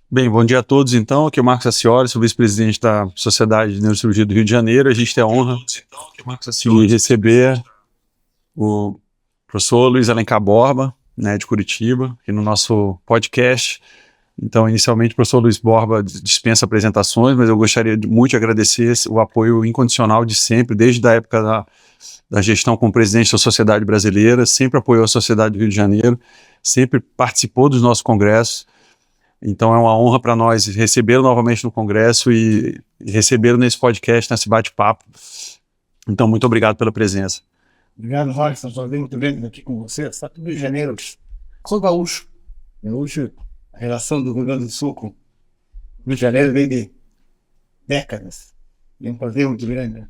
Bem, bom dia a todos então, aqui é o Marcos Acioli, sou vice-presidente da Sociedade de Neurocirurgia do Rio de Janeiro. A gente tem a honra de receber o professor Luiz Alencar Borba, né, de Curitiba, aqui no nosso podcast. Então, inicialmente, o professor Luiz Borba dispensa apresentações, mas eu gostaria muito de agradecer o apoio incondicional de sempre, desde a época da gestão como presidente da Sociedade Brasileira, sempre apoiou a Sociedade do Rio de Janeiro, sempre participou dos nossos congressos. Então é uma honra para nós recebê-lo novamente no Congresso e recebê-lo nesse podcast, nesse bate-papo. Então, muito obrigado pela presença. Obrigado, Royce. Estou muito bem aqui com você. Está tudo Rio de Janeiro. Sou gaúcho. Gaúcho, a relação do Rio Grande do Sul com o Rio de Janeiro vem de décadas. É um prazer muito grande.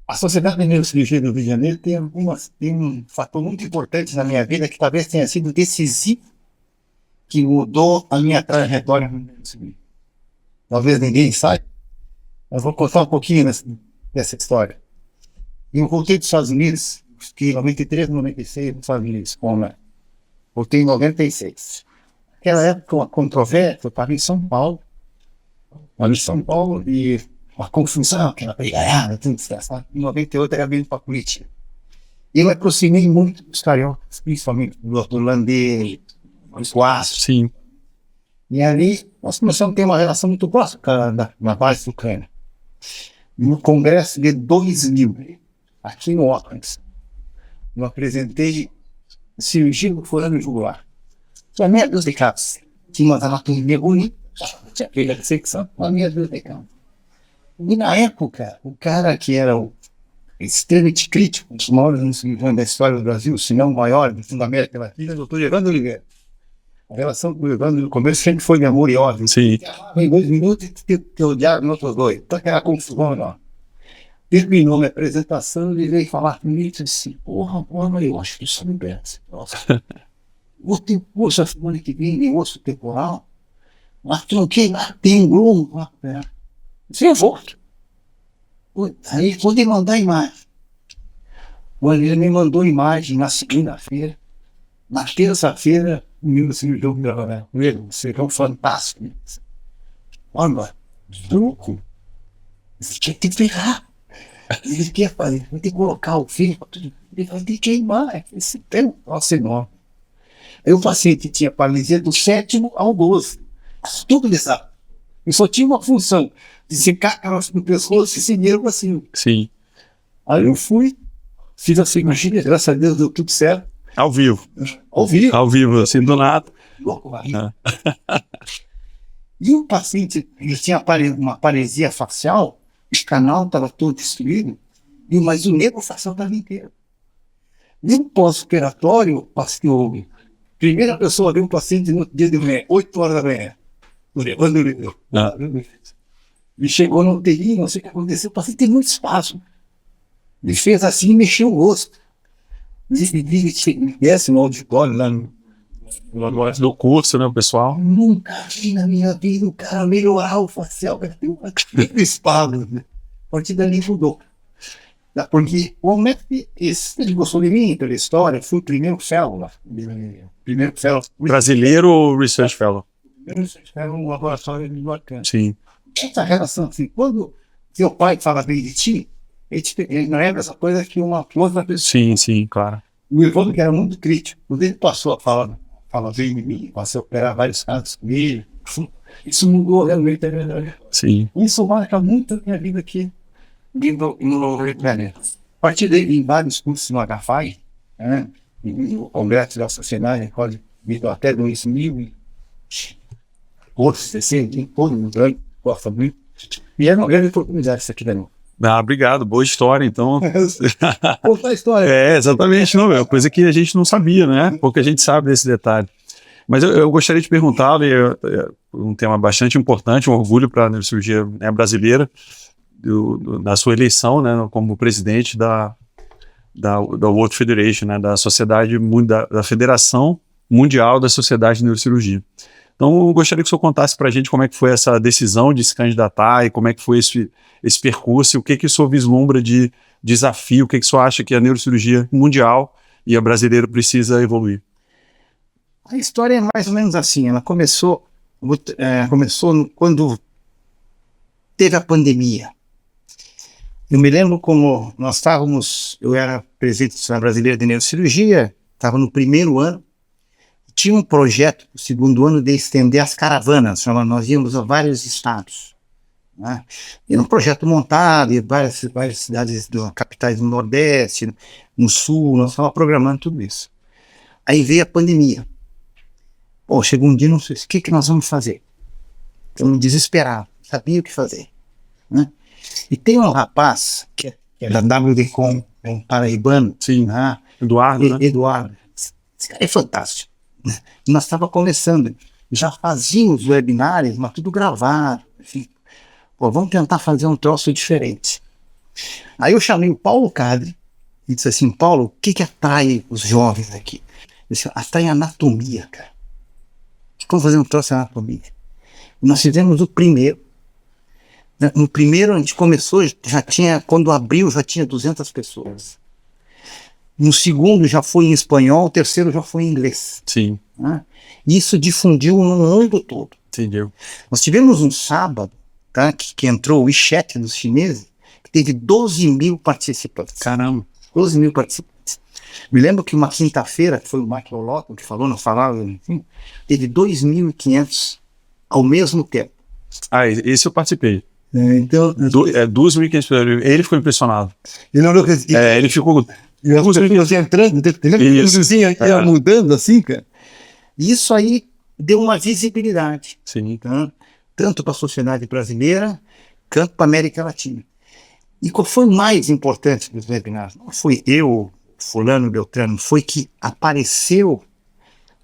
A Sociedade de Neurocirurgia do Rio de Janeiro tem um fator muito importante na minha vida que talvez tenha sido decisivo, que mudou a minha trajetória no neurocirurgia. Talvez ninguém saiba, mas vou contar um pouquinho dessa história. Eu voltei dos Estados Unidos, fiquei em 93, 96 nos Estados Unidos, voltei em 96. Naquela época, uma controvérsia, eu estava em São Paulo, e uma confusão, aquela brigada, tudo estressado. Em 98, era vindo para Curitiba. E eu me aproximei muito dos cariocas, principalmente do Landê, do Suaço. Sim. E ali, nós começamos a ter uma relação muito próxima na base do Cana. No congresso de 2000, aqui no Auckland, eu apresentei cirurgia do forame jugular. Tinha meia dúzia de casos. Tinha uma anatomia bonita, tinha feito a secção, uma meia dúzia de casos. E na época, o cara que era o extremamente crítico, um dos maiores cirurgiões da história do Brasil, se não o maior, da América Latina, o Dr. Evandro Oliveira. A relação com o Evandro no começo sempre foi memoriosa. Sim. Em 2 minutos, eu odiava nos outros dois. Então, aquela confusão, ó. Terminou minha apresentação, ele veio falar comigo e disse assim: porra, eu acho que isso não interessa. Nossa. Vou ter curso a semana que vem de osso temporal, mas tranquei lá, tem um globo lá perto. Você volta. Aí pode mandar imagem. Quando ele me mandou imagem na segunda-feira, na terça-feira, o meu cirurgião gravava com ele, um cirurgião fantástico. Olha, truco. Você tinha que ferrar. Ele quer fazer, vai ter que colocar o filho para tudo. Ele vai ter que queimar. Esse tem um nosso enorme. Aí o paciente tinha paralisia do 7º ao 12. Tudo ele sabe. Eu só tinha uma função de secar no pescoço e seguir para cima. Sim. Aí eu fui, fiz a cirurgia, graças a Deus deu tudo certo. Ao vivo. Ao vivo. Ao vivo, assim, do nada. Louco, E o paciente, ele tinha uma paresia facial, o canal estava todo destruído, mas o nervo facial estava inteiro. No pós-operatório, primeira pessoa viu um paciente no dia de manhã, 8 horas da manhã. Quando ele deu. E chegou no UTI, não sei o que aconteceu, o paciente tem muito espaço. Ele fez assim e mexeu o rosto. Desce no auditório lá do curso, né, o pessoal? Nunca vi na minha vida o cara melhorar o facial. Tem espaço. A partir dali mudou. Porque o mestre, ele gostou de mim pela história, fui o primeiro fellow lá. Brasileiro ou Research Fellow? Era um laboratório de bacana. Sim. Essa relação, assim, quando seu pai fala bem de ti, ele não é essa coisa que uma outra pessoa. Sim, claro. O Evandro, que era muito crítico, quando ele passou a falar bem de mim, passou a operar vários casos comigo, isso mudou realmente a verdade. Sim. Isso marca muito a minha vida aqui no Rio de Janeiro. A partir daí, em vários cursos no HFI, né, no Congresso da Sociedade, pode vir até 2000, outros assim, tem todo mundo gosta muito. E é uma grande oportunidade isso aqui da noite. Obrigado, boa história, então. Contar a história. Exatamente, não, é uma coisa que a gente não sabia, né? Porque a gente sabe desse detalhe. Mas eu gostaria de perguntá-lo, um tema bastante importante, um orgulho para a neurocirurgia, né, brasileira, da sua eleição, né, como presidente da World Federation, né, da Sociedade da Federação Mundial da Sociedade de Neurocirurgia. Então, eu gostaria que o senhor contasse para a gente como é que foi essa decisão de se candidatar e como é que foi esse percurso, e o que o senhor vislumbra de desafio, o que o senhor acha que a neurocirurgia mundial e a brasileira precisa evoluir. A história é mais ou menos assim, ela começou começou quando teve a pandemia. Eu me lembro como nós estávamos, eu era presidente da Sociedade Brasileira de Neurocirurgia, estava no primeiro ano, tinha um projeto, no segundo ano, de estender as caravanas, nós íamos a vários estados, né? Era um projeto montado em várias cidades, capitais do Nordeste, no Sul, nós estávamos programando tudo isso. Aí veio a pandemia. Pô, chegou um dia, não sei o que nós vamos fazer. Eu desesperado, sabia o que fazer, né? E tem um rapaz que é da WDCom, é um paraibano, Sim, né? Eduardo, né? Eduardo. Esse cara é fantástico, né? Nós estávamos começando, já fazíamos webinários, mas tudo gravado. Assim. Pô, vamos tentar fazer um troço diferente. Aí eu chamei o Paulo Cadre e disse assim, Paulo, o que atrai os jovens aqui? Ele disse, atrai anatomia, cara. Vamos fazer um troço de anatomia. Nós fizemos o primeiro. No primeiro a gente começou, quando abriu já tinha 200 pessoas. No segundo já foi em espanhol, o terceiro já foi em inglês. Sim. Né? Isso difundiu no mundo todo. Entendeu? Nós tivemos um sábado, tá, que entrou o WeChat dos chineses, que teve 12 mil participantes. Caramba. 12 mil participantes. Me lembro que uma quinta-feira, foi o Michael Lawton que falou, não falava, enfim, teve 2.500 ao mesmo tempo. Ah, esse eu participei. Então, 2.500 pessoas. Ele ficou impressionado. Ele ficou... E as pessoas entrando, ia mudando assim, cara. Isso aí deu uma visibilidade. Sim. Tá? Tanto para a sociedade brasileira, quanto para a América Latina. E qual foi o mais importante dos webinars? Não foi eu, fulano, Beltrano, foi que apareceu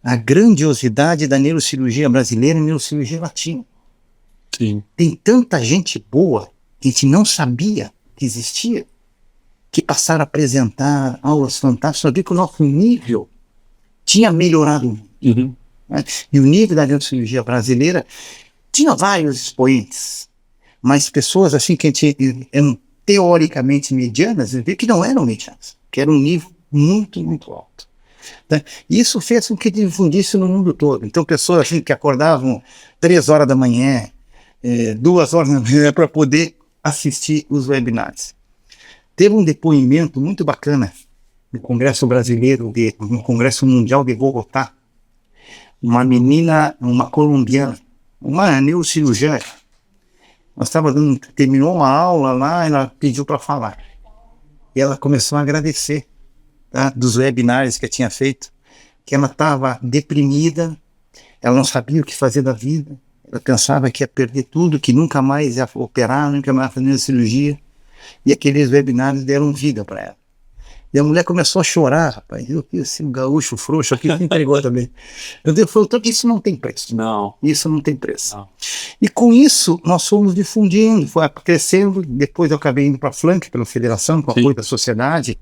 a grandiosidade da neurocirurgia brasileira e neurocirurgia latina. Sim. Tem tanta gente boa que a gente não sabia que existia, que passaram a apresentar aulas fantásticas, sabia que o nosso nível tinha melhorado. Uhum. Né? E o nível da neurocirurgia brasileira tinha vários expoentes, mas pessoas assim que a gente eram teoricamente medianas, que não eram medianas, que era um nível muito, muito alto. Né? E isso fez com que difundisse no mundo todo. Então pessoas assim que acordavam 3 horas da manhã, 2 horas da manhã para poder assistir os webinars. Teve um depoimento muito bacana no Congresso Brasileiro, no Congresso Mundial de Bogotá. Uma menina, uma colombiana, uma neurocirurgiã. Terminou uma aula lá, ela pediu para falar. E ela começou a agradecer, tá, dos webinars que eu tinha feito, que ela estava deprimida, ela não sabia o que fazer da vida, ela pensava que ia perder tudo, que nunca mais ia operar, nunca mais ia fazer cirurgia. E aqueles webinars deram vida para ela. E a mulher começou a chorar, rapaz. Eu vi assim, um gaúcho frouxo aqui, se entregou também. Eu falei, isso não tem preço. Não. Isso não tem preço. Não. E com isso, nós fomos difundindo, foi crescendo. Depois eu acabei indo para a Flank, pela federação, com apoio da sociedade.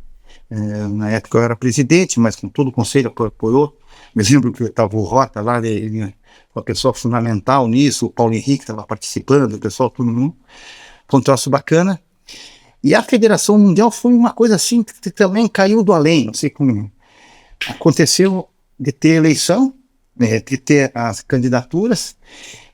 Na época eu era presidente, mas com todo o conselho apoiou. Me lembro que estava o Rota lá, uma pessoa fundamental nisso, o Paulo Henrique estava participando, o pessoal, todo mundo. Foi um troço bacana. E a Federação Mundial foi uma coisa assim que também caiu do além, não sei como. Aconteceu de ter eleição, de ter as candidaturas,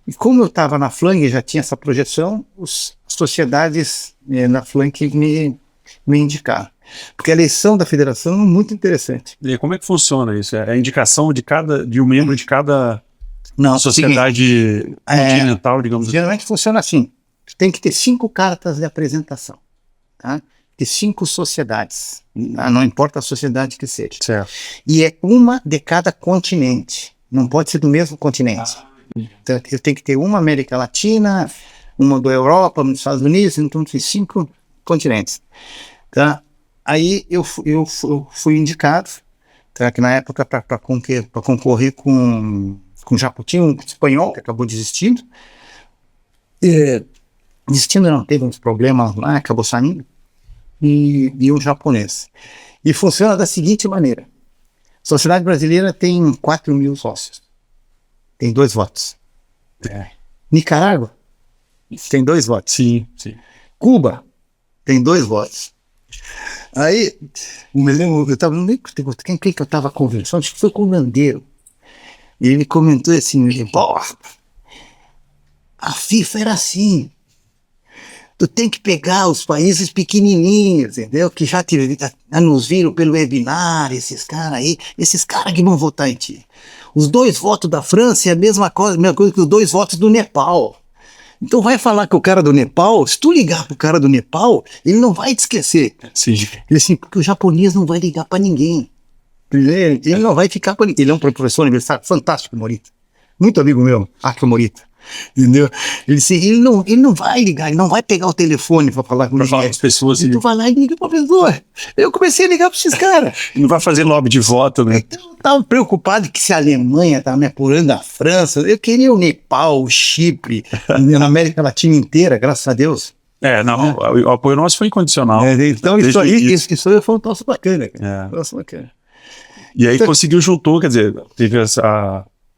e como eu estava na Flank, já tinha essa projeção, as sociedades na Flank me indicaram. Porque a eleição da federação é muito interessante. E como é que funciona isso? É a indicação de um membro de cada sociedade continental, digamos assim? Geralmente funciona assim. Tem que ter 5 cartas de apresentação. Tá? De 5 sociedades. Não importa a sociedade que seja. Certo. E é uma de cada continente. Não pode ser do mesmo continente. Então, eu tenho que ter uma América Latina, uma da Europa, uma dos Estados Unidos, então tem 5 continentes. Tá? Aí eu fui indicado, tá? Que na época para concorrer com o Japuti, um espanhol que acabou desistindo. Desistindo não, teve uns problemas lá, acabou saindo. E um japonês. E funciona da seguinte maneira. A Sociedade Brasileira tem 4 mil sócios. Tem 2 votos. Nicarágua tem 2 votos. Sim, sim. Cuba tem 2 votos. Aí, me lembro, eu estava, não lembro quem que eu estava conversando, acho que foi com o Landeiro. E ele comentou assim, A FIFA era assim. Tu tem que pegar os países pequenininhos, entendeu? Que já nos viram pelo webinar, esses caras que vão votar em ti. Os 2 votos da França é a mesma coisa que os 2 votos do Nepal. Então vai falar que o cara do Nepal, se tu ligar pro cara do Nepal, ele não vai te esquecer. Sim. Ele assim, porque o japonês não vai ligar pra ninguém. Ele não vai ficar com ninguém. Ele é um professor universitário fantástico, Morita. Muito amigo meu, Akio Morita. Entendeu? Ele disse, ele não vai ligar, ele não vai pegar o telefone pra falar com as pessoas. E tu vai lá e liga pro professor. Eu comecei a ligar pra esses caras. Não vai fazer lobby de voto, né? Então, eu tava preocupado que se a Alemanha tava me apurando a França, eu queria o Nepal, o Chipre, na América Latina inteira, graças a Deus. Não, o apoio nosso foi incondicional. Então isso aí foi um troço bacana, cara. Troço bacana. E aí juntou, quer dizer, teve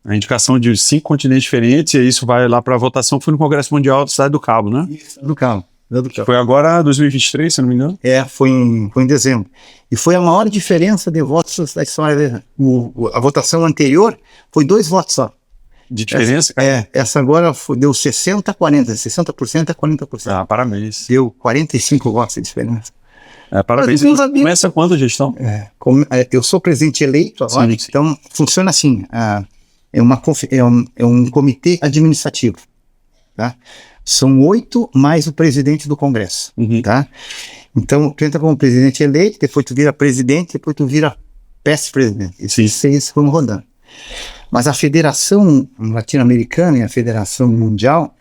a indicação de 5 continentes diferentes, e aí isso vai lá para a votação, foi no Congresso Mundial da Cidade do Cabo, né? Isso, do Cabo. Foi agora 2023, se não me engano? Foi em dezembro. E foi a maior diferença de votos da história. A votação anterior foi 2 votos só. De diferença? Essa agora deu 60% a 40%. Parabéns. Deu 45 votos de diferença. Parabéns. Começa quando a gestão? Eu sou presidente eleito agora, sim. Então funciona assim. É um comitê administrativo, tá? São 8 mais o presidente do Congresso, tá? Então, tu entra como presidente eleito, depois tu vira presidente, depois tu vira vice-presidente. Esses 6 foram rodando. Mas a Federação Latino-Americana e a Federação Mundial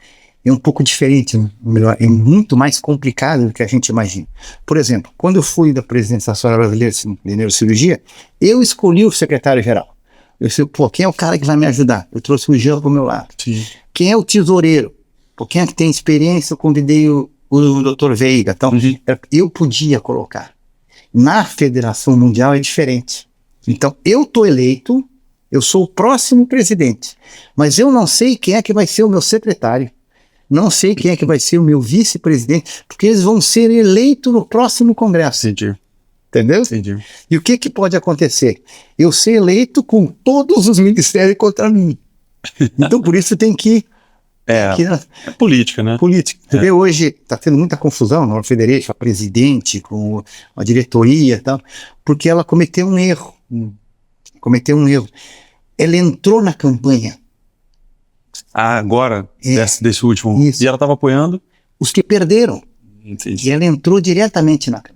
é um pouco diferente, melhor, é muito mais complicado do que a gente imagina. Por exemplo, quando eu fui da presidência da Associação Brasileira de Neurocirurgia, eu escolhi o secretário-geral. Eu disse, quem é o cara que vai me ajudar? Eu trouxe o Jean pro meu lado. Sim. Quem é o tesoureiro? Quem é que tem experiência? Eu convidei o Dr. Veiga. Então, eu podia colocar. Na Federação Mundial é diferente. Então, eu tô eleito, eu sou o próximo presidente, mas eu não sei quem é que vai ser o meu secretário. Não sei quem é que vai ser o meu vice-presidente, porque eles vão ser eleitos no próximo congresso. Entendi. Entendeu? Entendi. E o que pode acontecer? Eu ser eleito com todos os ministérios contra mim. Então, por isso tem que... É política, né? Política. Você vê hoje, está tendo muita confusão na Federation, a presidente, com a diretoria e tal, porque ela cometeu um erro. Ela entrou na campanha. Agora, desse último. Isso. E ela estava apoiando? Os que perderam. Entendi. E ela entrou diretamente na campanha.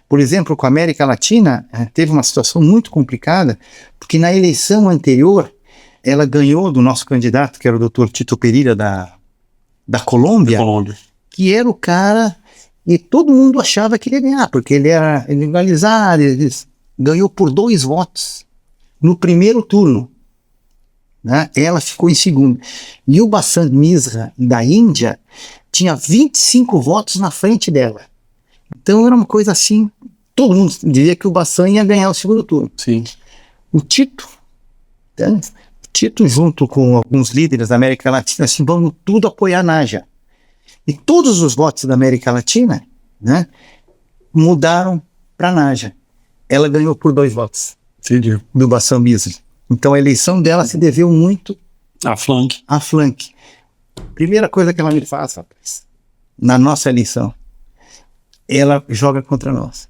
Por exemplo, com a América Latina, teve uma situação muito complicada, porque na eleição anterior, ela ganhou do nosso candidato, que era o Dr. Tito Pereira, da Colômbia, que era o cara, e todo mundo achava que ele ia ganhar, porque ele era legalizado, ele ganhou por 2 votos no primeiro turno. Né? Ela ficou em segundo. E o Basant Misra, da Índia, tinha 25 votos na frente dela. Então era uma coisa assim, todo mundo dizia que o Bassan ia ganhar o segundo turno. Sim. O Tito, junto com alguns líderes da América Latina, assim, vamos tudo apoiar a Naja. E todos os votos da América Latina, né, mudaram para a Naja. Ela ganhou por 2 votos. Entendi. Do Bassan Misra. Então a eleição dela se deveu muito a flanque. Primeira coisa que ela me faz, rapaz, na nossa eleição, ela joga contra nós.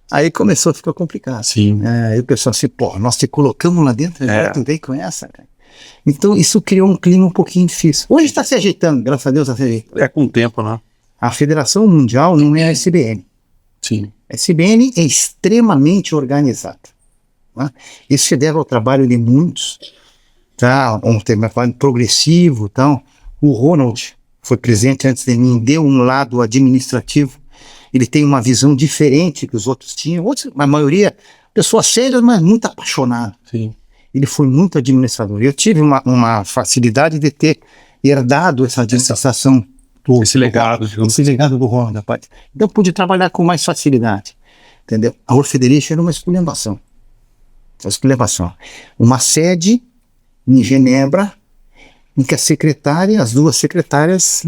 Aí começou a ficar complicado. Sim. Aí o pessoal assim, nós te colocamos lá dentro, tu veio com essa, cara. Então isso criou um clima um pouquinho difícil. Hoje está se ajeitando, graças a Deus está se ajeitando. É com o tempo, né? A Federação Mundial não é a SBN. Sim. A SBN é extremamente organizada. Né? Isso se deve ao trabalho de muitos, tá? Um trabalho progressivo, então, o Ronald foi presidente antes de mim, deu um lado administrativo, ele tem uma visão diferente que os outros tinham, a maioria, pessoas sérias, mas muito apaixonada. Sim. Ele foi muito administrador. Eu tive uma facilidade de ter herdado essa administração, esse legado do Ronald, rapaz. Então eu pude trabalhar com mais facilidade, entendeu? A World Federation era uma esculhambação. Uma sede em Genebra, em que as 2 secretárias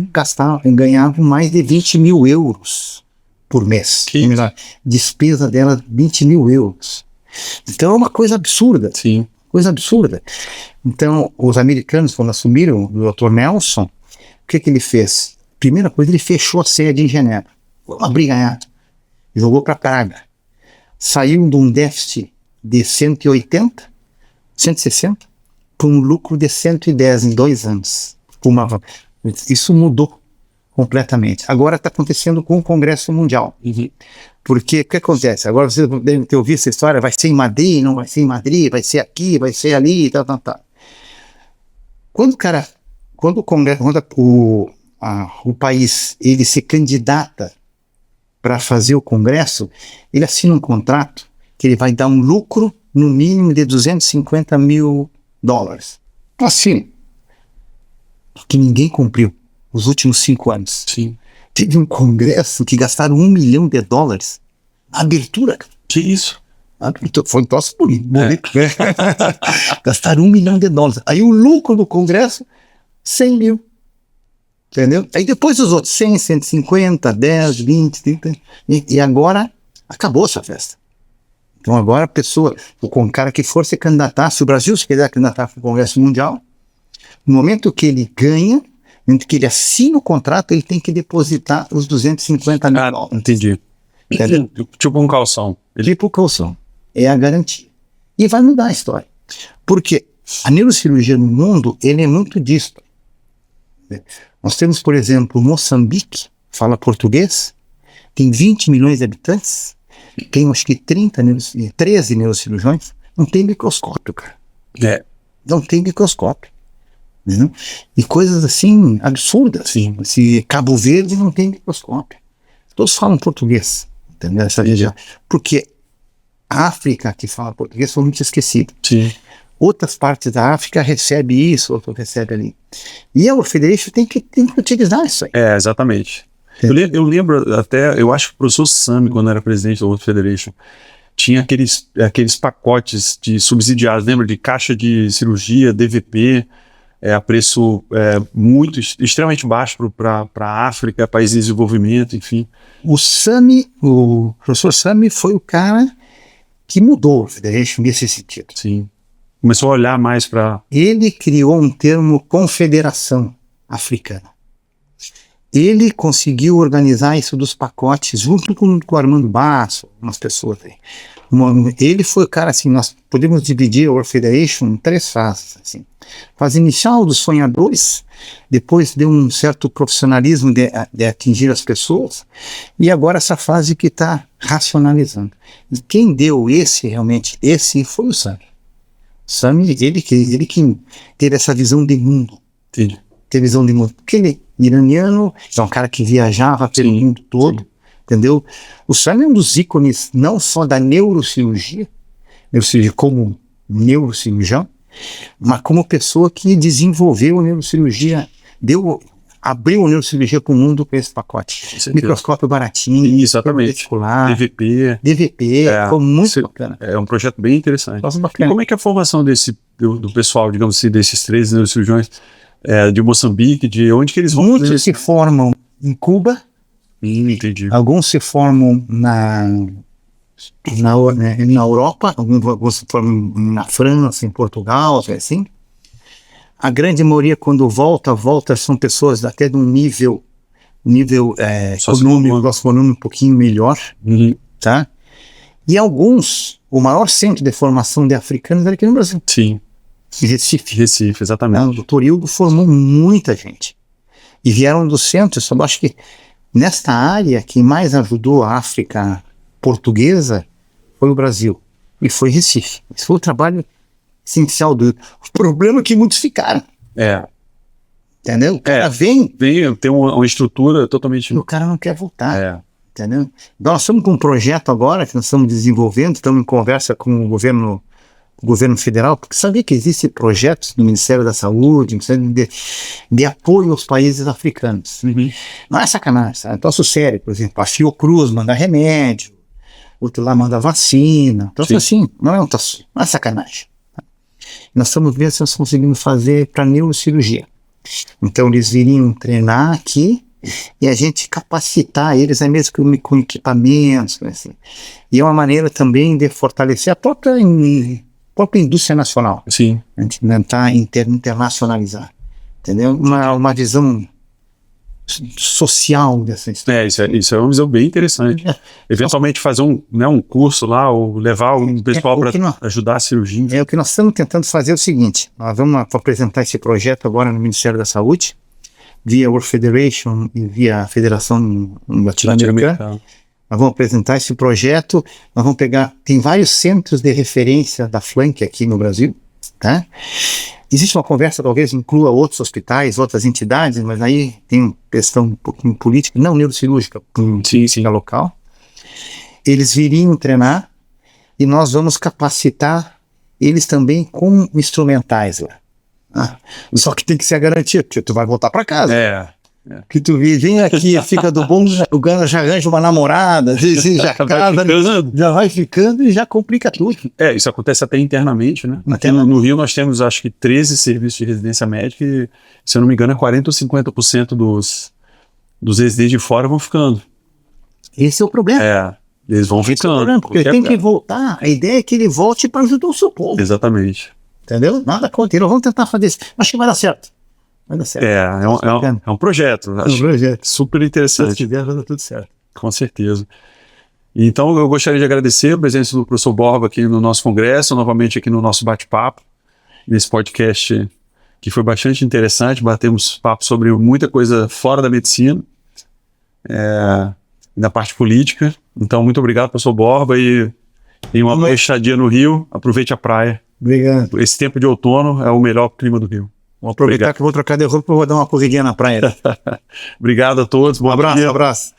ganhavam mais de 20 mil euros por mês. Despesa dela, 20 mil euros. Então é uma coisa absurda. Sim. Coisa absurda. Então, os americanos, quando assumiram o Dr. Nelson, o que ele fez? Primeira coisa, ele fechou a sede em Genebra. Vamos abrir ganhado. Jogou para Praga. Saiu de um déficit de 180, 160, para um lucro de 110 em 2 anos. Isso mudou completamente. Agora está acontecendo com o Congresso Mundial. Porque o que acontece? Agora vocês devem ter ouvido essa história, vai ser em Madrid, não vai ser em Madrid, vai ser aqui, vai ser ali, tal. Quando o Congresso, o país, ele se candidata para fazer o Congresso, ele assina um contrato que ele vai dar um lucro no mínimo de $250 mil. Assim, que ninguém cumpriu os últimos 5 anos. Sim. Teve um congresso que gastaram $1 milhão na abertura. Que isso? Foi um troço bonito. Gastaram $1 milhão. Aí o lucro do congresso, 100 mil. Entendeu? Aí depois os outros, 100, 150, 10, 20, 30. E agora acabou essa festa. Então agora a pessoa, o cara que for se candidatar, se o Brasil se quiser candidatar para o Congresso Mundial, no momento que ele ganha, no momento que ele assina o contrato, ele tem que depositar os $250 mil. Entendi. Entendeu? Tipo um calção. Tipo calção. É a garantia. E vai mudar a história. Porque a neurocirurgia no mundo, ele é muito disto. Nós temos, por exemplo, Moçambique, fala português, tem 20 milhões de habitantes, tem acho que 13 neurocirurgiões, não tem microscópio, cara. Não tem microscópio. Né? E coisas assim, absurdas. Sim. Se Cabo Verde não tem microscópio. Todos falam português, entendeu? Essa região. Porque a África, que fala português, foi muito esquecida. Sim. Outras partes da África recebem isso, outras recebem ali. E a World Federation tem que utilizar isso aí. Exatamente. Eu lembro até, eu acho que o professor Sami, quando era presidente da World Federation, tinha aqueles pacotes de subsidiados, lembra? De caixa de cirurgia, DVP, a preço extremamente baixo para a África, países de desenvolvimento, enfim. O professor Sami foi o cara que mudou a Federation nesse sentido. Sim. Começou a olhar mais para... Ele criou um termo Confederação Africana. Ele conseguiu organizar isso dos pacotes junto com o Armando Basso, umas pessoas aí. Ele foi o cara assim, nós podemos dividir a World Federation em 3 fases. Assim. Fase inicial dos sonhadores, depois deu um certo profissionalismo de atingir as pessoas, e agora essa fase que está racionalizando. E quem deu esse foi o Sami. Sami, ele que teve essa visão de mundo. Entendi. Teve visão de mundo. Porque ele iraniano, é um cara que viajava pelo mundo todo, entendeu? O Sami é um dos ícones não só da neurocirurgia como neurocirurgião, mas como pessoa que desenvolveu a neurocirurgia, abriu a neurocirurgia para o mundo com esse pacote. Microscópio baratinho, exatamente. DVP, foi muito bacana. É um projeto bem interessante. Bacana. E como é que é a formação do pessoal, digamos assim, desses 13 neurocirurgiões de Moçambique, de onde que eles vão? Muitos se formam em Cuba, entendi. Alguns se formam na Europa, alguns se formam na França, em Portugal, assim. A grande maioria, quando volta são pessoas até de um nível econômico um pouquinho melhor, tá? E alguns, o maior centro de formação de africanos era aqui no Brasil. Sim. Recife, exatamente. O Dr. Hildo formou muita gente. E vieram do centro, eu só acho que nesta área, quem mais ajudou a África portuguesa foi o Brasil. E foi Recife. Esse foi o trabalho essencial do... O problema é que muitos ficaram. Entendeu? O cara vem tem uma estrutura totalmente... E o cara não quer voltar. Entendeu? Então nós estamos com um projeto agora que nós estamos desenvolvendo, estamos em conversa com o governo federal, porque sabia que existem projetos no Ministério da Saúde, de apoio aos países africanos. Não é sacanagem, sabe? Troço sério, por exemplo, a Fiocruz manda remédio, outro lá manda vacina, troço assim, não é sacanagem. Nós estamos vendo se nós conseguimos fazer para neurocirurgia. Então eles viriam treinar aqui e a gente capacitar eles, mesmo com equipamentos, assim. E é uma maneira também de fortalecer a própria própria indústria nacional. Sim. A gente tentar internacionalizar. Entendeu? Uma visão social dessa história. Isso é uma visão bem interessante. Eventualmente fazer um curso lá, ou levar um pessoal para ajudar a cirurgia. O que nós estamos tentando fazer é o seguinte: nós vamos apresentar esse projeto agora no Ministério da Saúde, via World Federation e via a Federação Latino-Americana. Nós vamos apresentar esse projeto, nós vamos pegar, tem vários centros de referência da Flank aqui no Brasil, tá? Existe uma conversa, talvez inclua outros hospitais, outras entidades, mas aí tem questão um pouquinho política, não neurocirúrgica, política local. Eles viriam treinar e nós vamos capacitar eles também com instrumentais lá. Só que tem que ser a garantia, porque tu vai voltar para casa. Que tu vem aqui, fica do bom, o cara já arranja uma namorada, já casa, já vai ficando e já complica tudo. Isso acontece até internamente, né? No Rio nós temos, acho que 13 serviços de residência médica e, se eu não me engano, 40 ou 50% dos residentes de fora vão ficando. Esse é o problema. Eles vão ficando. Porque tem que voltar, a ideia é que ele volte para ajudar o seu povo. Exatamente. Entendeu? Nada contra, vamos tentar fazer isso. Acho que vai dar certo. É um projeto. Acho super interessante. Se tiver, vai dar tudo certo. Com certeza. Então, eu gostaria de agradecer a presença do professor Borba aqui no nosso congresso, novamente aqui no nosso bate-papo, nesse podcast que foi bastante interessante. Batemos papo sobre muita coisa fora da medicina, da parte política. Então, muito obrigado, professor Borba, e tenha uma boa estadia no Rio. Aproveite a praia. Obrigado. Esse tempo de outono é o melhor clima do Rio. Vou aproveitar que eu vou trocar de roupa e vou dar uma corridinha na praia. Obrigado a todos. Um abraço.